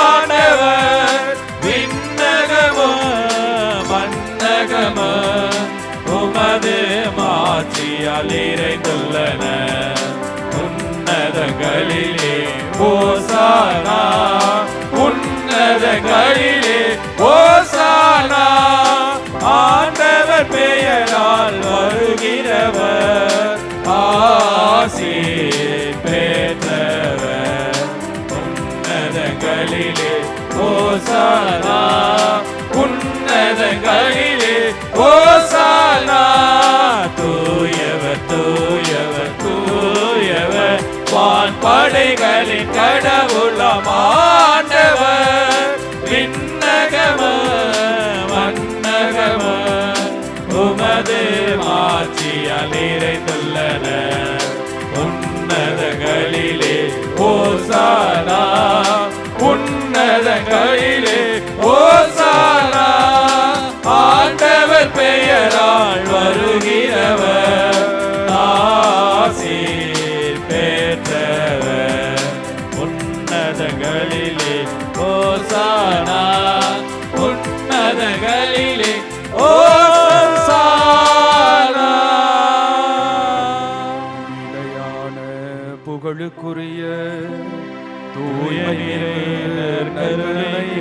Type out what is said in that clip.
கடவுளமானவர் விண்ணகமும் மன்னகமும் உமது மாட்சியால் நிறைந்துள்ளன. உன்னதங்களிலே ஓசானா, உன்னதங்களிலே ஓசானா. ஆண்டவர் பெயரால் வருகிறவர் ஆசி பெற்றவர். உன்னதங்களிலே ஓசானா, உன்னதங்களிலே ஓசானா. தூயவர் தூயவர் தூயவர் வான்படைகளின் கடவுளமானவர் விண்ணகமும் மன்னகமும் உமது மாட்சியால் நிறைந்துள்ளன. உன்னதங்களிலே ஓசானா, உன்னதங்களிலே ஓசானா. ஆண்டவர் பெயரால் வருகிறவர் ஆசீர் பெற்றவர். உன்னதங்களிலே ஓசானா, உன்னதங்களிலே ஓசானா. நிலையான புகழுக்குரிய தூய கருணை